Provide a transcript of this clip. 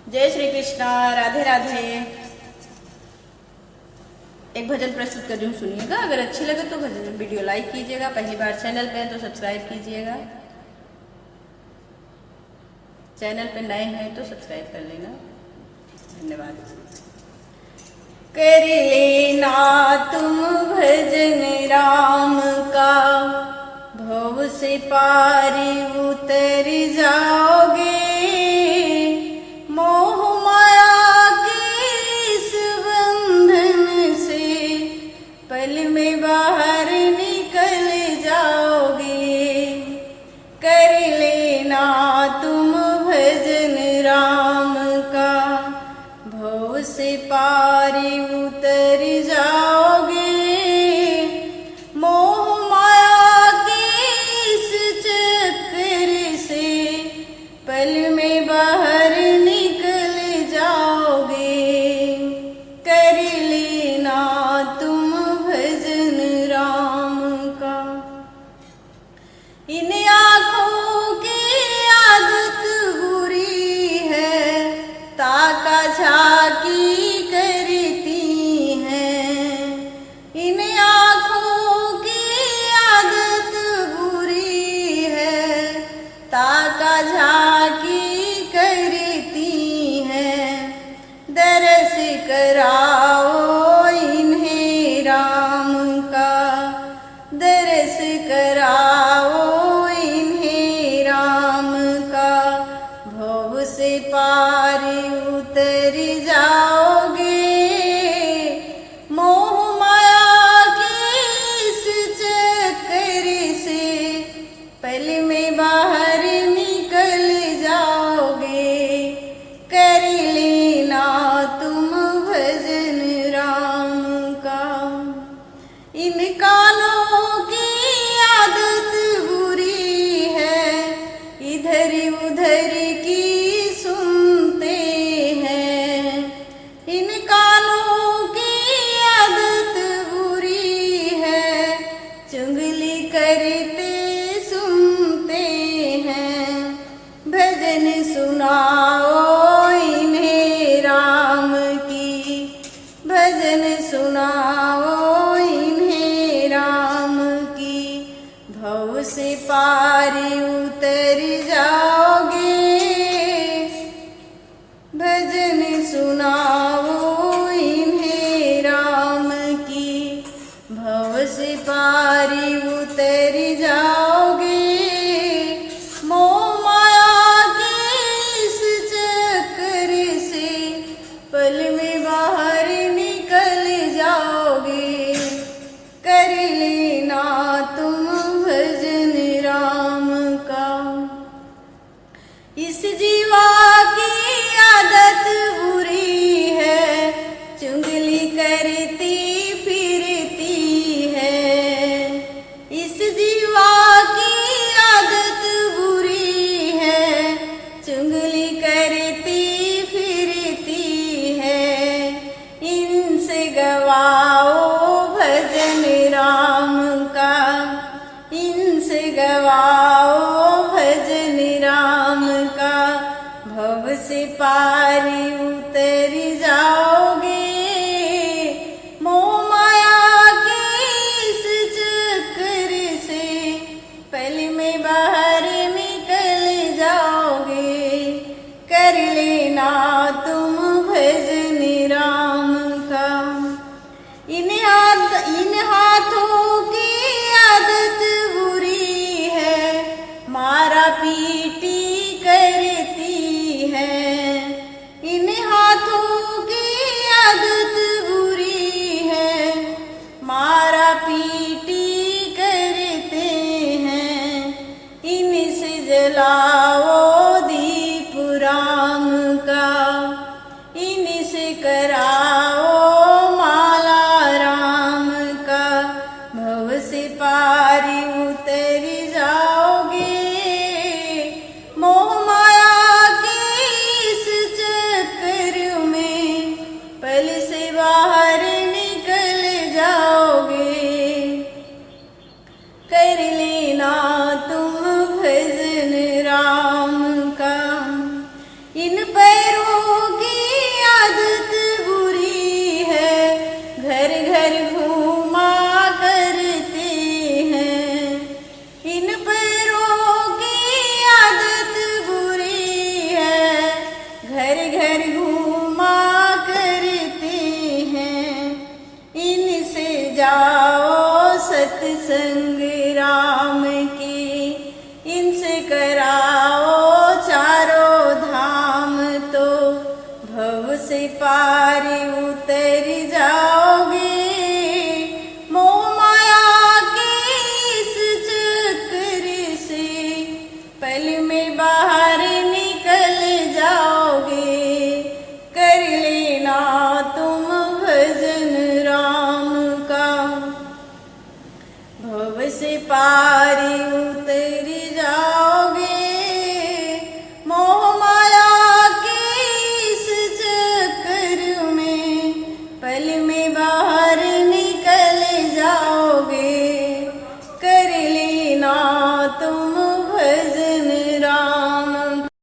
जय श्री कृष्णा, राधे राधे। एक भजन प्रस्तुत कर रही हूँ, सुनिएगा। अगर अच्छी लगे तो भजन वीडियो लाइक कीजिएगा। पहली बार चैनल पे हैं तो सब्सक्राइब कीजिएगा। चैनल पे नए हैं तो सब्सक्राइब कर लेना। धन्यवाद। कर लेना तुम भजन राम का, भव से पार उतर जाओगे। मोह माया के इस बंधन से पल में बाहर निकल जाओगे। कर लेना तुम भजन राम का, भव से पार उतर जाओगे। मोह माया के इस चक्कर से पल में बाहर निकल जाओगे। कर लेना तुम भजन राम का। इन आँखों की आदत बुरी है, ताका झाकी करती हैं। इन आँखों की आदत बुरी है, ताका झाकी करती हैं। दरस कराओ इन्हें राम का, दरस कराओ इन्हें राम का। भव से पार उतर जाओगे। मोह माया के इस चक्कर से पल में बाहर निकल जाओगे। कर लेना तुम भजन राम का। इन कानों की आदत बुरी है, इधर उधर की सुनते हैं। इन कानों की आदत बुरी है, चुगली करते सुनते हैं। भजन सुनाओ इन्हें राम की, भजन सुनाओ इन्हें राम की। भव से पार उतर जाओगे। भजन सुनाओ इन्हें राम की, भव से पार उतर जाओगे। मोह माया के इस चक्कर से पल में बाहर निकल जाओगे। कर लेना तुम भजन राम का। इस जीवा की आदत बुरी है, चुगली करती फिरती है। इस जीवा की आदत बुरी है, चुगली करती फिरती है। इनसे गवाओ भजन राम का, इनसे गवाओ भजन राम का। भव से पार उतर जाओगे। मोह माया के इस चक्कर से पल में बाहर निकल जाओगे। कर लेना तुम भजन राम का। इन हाथों की आदत बुरी है, मारा पीटी करती है। इन हाथों की आदत बुरी है, मारा पीटी करते हैं। इनसे जलाओ दीप राम का, इनसे कराओ माला राम का। भव से पार उतर जाओगे। मोह माया के इस चक्कर में पल से बाहर निकल जाओगे। कर लेना तुम भजन राम का। इन पर